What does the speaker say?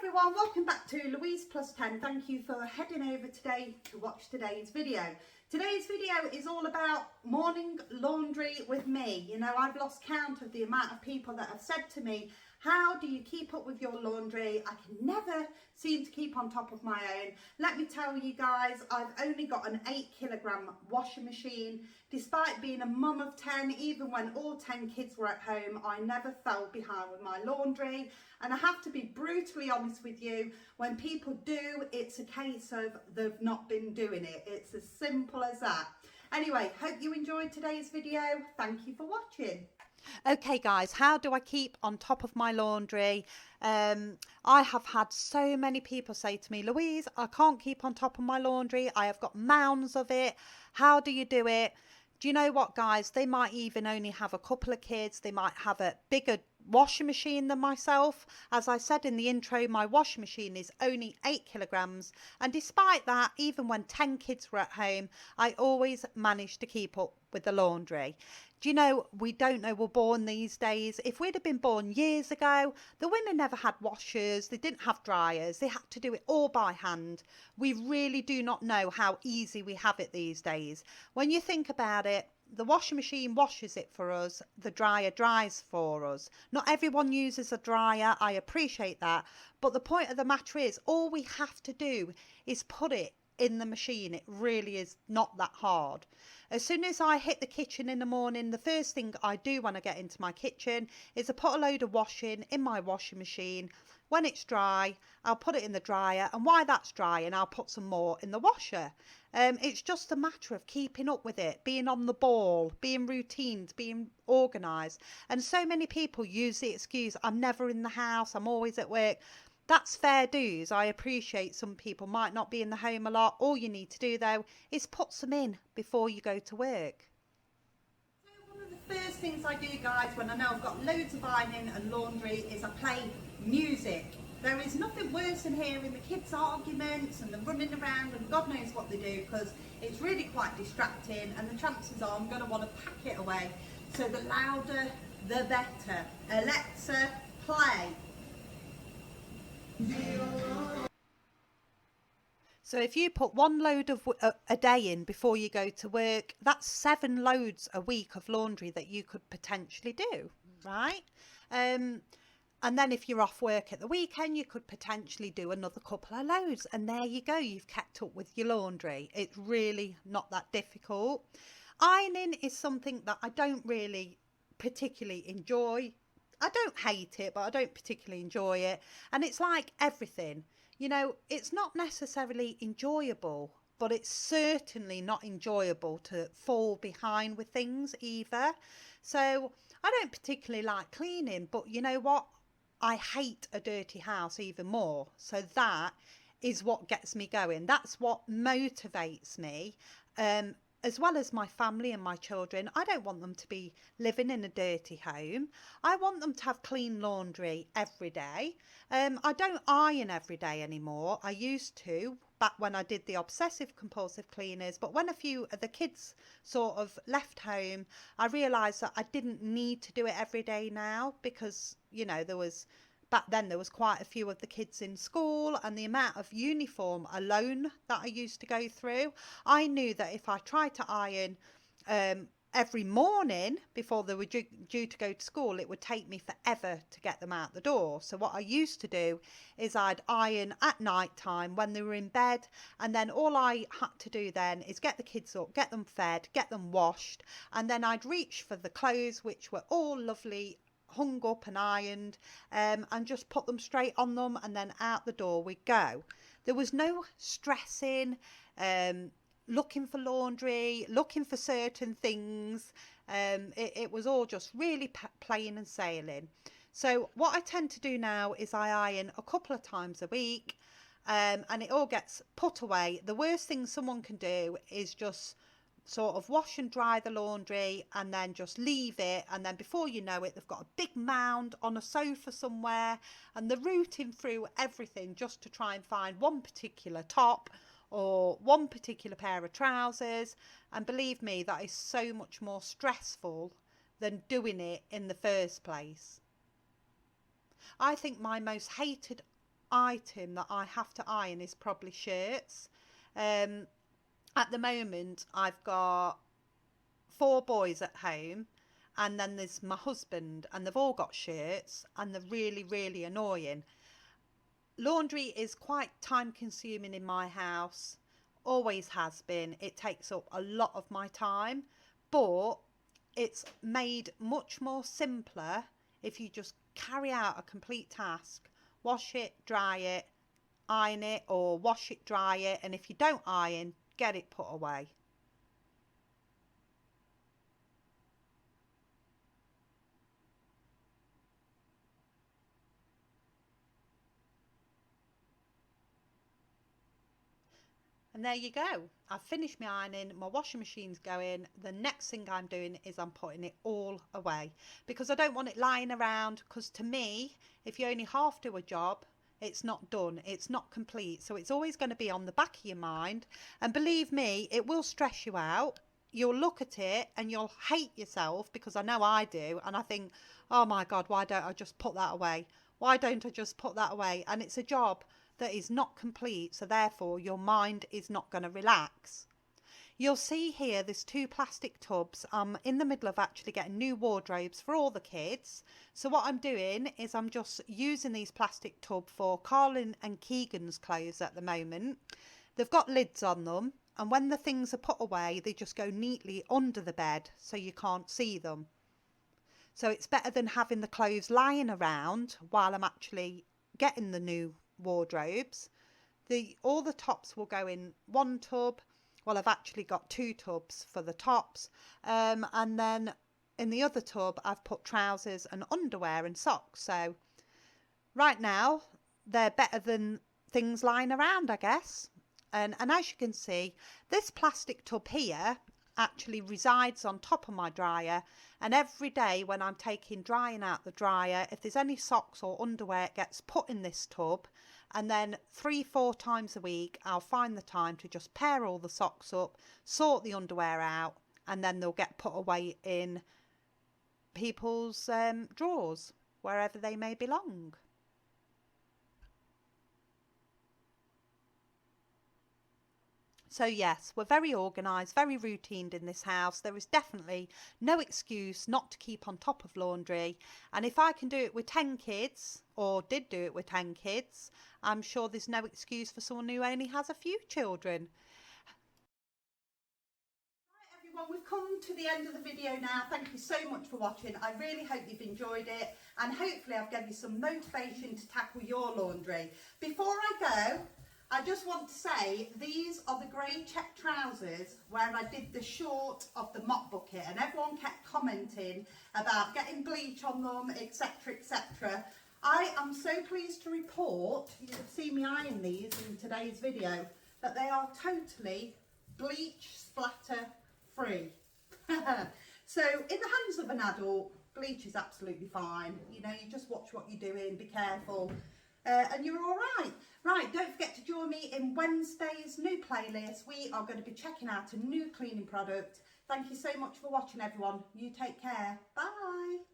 Everyone, welcome back to Louise Plus 10. Thank you for heading over today to watch today's video. Today's video is all about morning laundry with me. You know, I've lost count of the amount of people that have said to me, how do you keep up with your laundry? I can never seem to keep on top of my own. Let me tell you guys, I've only got an 8-kilogram washing machine. Despite being a mum of 10, even when all 10 kids were at home, I never fell behind with my laundry. And I have to be brutally honest with you, when people do, it's a case of they've not been doing it. It's as simple as that. Anyway, hope you enjoyed today's video. Thank you for watching. Okay guys, how do I keep on top of my laundry? I have had so many people say to me, Louise, I can't keep on top of my laundry. I have got mounds of it. How do you do it? Do you know what, guys? They might even only have a couple of kids. They might have a bigger washing machine than myself. As I said in the intro, my washing machine is only 8 kilograms. And despite that, even when 10 kids were at home, I always managed to keep up with the laundry. Do you know, we don't know we're born these days. If we'd have been born years ago, the women never had washers, they didn't have dryers, they had to do it all by hand. We really do not know how easy we have it these days. When you think about it, the washing machine washes it for us, the dryer dries for us. Not everyone uses a dryer, I appreciate that, but the point of the matter is, all we have to do is put it in the machine. It really is not that hard. As soon as I hit the kitchen in the morning, the first thing I do when I get into my kitchen is I put a load of washing in my washing machine. When it's dry, I'll put it in the dryer, and while that's drying, I'll put some more in the washer. It's just a matter of keeping up with it, being on the ball, being routine, being organised. And so many people use the excuse, I'm never in the house, I'm always at work. That's fair dues. I appreciate some people might not be in the home a lot. All you need to do though is put some in before you go to work. So one of the first things I do, guys, when I know I've got loads of ironing and laundry, is I play music. There is nothing worse than hearing the kids' arguments and them running around and God knows what they do, because it's really quite distracting, and the chances are I'm going to want to pack it away. So the louder the better. Alexa, play. So if you put one load of a day in before you go to work, that's 7 loads a week of laundry that you could potentially do, right? And then if you're off work at the weekend, you could potentially do another couple of loads, and there you go, you've kept up with your laundry. It's really not that difficult. Ironing is something that I don't really particularly enjoy. I don't hate it, but I don't particularly enjoy it. And it's like everything, you know, it's not necessarily enjoyable, but it's certainly not enjoyable to fall behind with things either. So I don't particularly like cleaning, but you know what? I hate a dirty house even more. So that is what gets me going. That's what motivates me. As well as my family and my children, I don't want them to be living in a dirty home. I want them to have clean laundry every day. I don't iron every day anymore. I used to back when I did the obsessive compulsive cleaners, but when a few of the kids sort of left home, I realised that I didn't need to do it every day now, because, you know, back then there was quite a few of the kids in school, and the amount of uniform alone that I used to go through, I knew that if I tried to iron every morning before they were due to go to school, it would take me forever to get them out the door. So what I used to do is I'd iron at night time when they were in bed, and then all I had to do then is get the kids up, get them fed, get them washed, and then I'd reach for the clothes, which were all lovely hung up and ironed, and just put them straight on them, and then out the door we go. There was no stressing, looking for laundry, looking for certain things. It was all just really plain and sailing. So what I tend to do now is I iron a couple of times a week, and it all gets put away. The worst thing someone can do is just sort of wash and dry the laundry and then just leave it, and then before you know it, they've got a big mound on a sofa somewhere, and they're rooting through everything just to try and find one particular top or one particular pair of trousers. And believe me, that is so much more stressful than doing it in the first place. I think my most hated item that I have to iron is probably shirts. At the moment I've got 4 boys at home, and then there's my husband, and they've all got shirts, and they're really, really annoying. Laundry is quite time consuming in my house, always has been. It takes up a lot of my time, but it's made much more simpler if you just carry out a complete task. Wash it, dry it, iron it, or wash it, dry it, and if you don't iron, get it put away. And there you go. I've finished my ironing, my washing machine's going. The next thing I'm doing is I'm putting it all away, because I don't want it lying around, because to me, if you only half do a job, it's not done, it's not complete. So it's always going to be on the back of your mind, and believe me, it will stress you out. You'll look at it and you'll hate yourself, because I know I do, and I think, oh my God, why don't I just put that away? Why don't I just put that away? And it's a job that is not complete, so therefore your mind is not going to relax. You'll see here there's 2 plastic tubs. I'm in the middle of actually getting new wardrobes for all the kids. So what I'm doing is I'm just using these plastic tubs for Carlin and Keegan's clothes at the moment. They've got lids on them, and when the things are put away, they just go neatly under the bed so you can't see them. So it's better than having the clothes lying around while I'm actually getting the new wardrobes. All the tops will go in one tub. Well, I've actually got 2 tubs for the tops, and then in the other tub I've put trousers and underwear and socks. So right now they're better than things lying around, I guess. And as you can see, this plastic tub here actually resides on top of my dryer, and every day when I'm taking drying out the dryer, if there's any socks or underwear, it gets put in this tub, and then 3-4 times a week I'll find the time to just pair all the socks up, sort the underwear out, and then they'll get put away in people's drawers, wherever they may belong. So yes, we're very organised, very routined in this house. There is definitely no excuse not to keep on top of laundry. And if I can do it with 10 kids, or did do it with 10 kids, I'm sure there's no excuse for someone who only has a few children. Right, everyone, we've come to the end of the video now. Thank you so much for watching. I really hope you've enjoyed it, and hopefully I've given you some motivation to tackle your laundry. Before I go, I just want to say these are the grey check trousers where I did the short of the mop bucket, and everyone kept commenting about getting bleach on them, etc, etc. I am so pleased to report, you have seen me iron these in today's video, that they are totally bleach splatter free. So in the hands of an adult, bleach is absolutely fine. You know, you just watch what you're doing, be careful, and you're all right. Right, don't forget to join me in Wednesday's new playlist. We are going to be checking out a new cleaning product. Thank you so much for watching, everyone. You take care. Bye.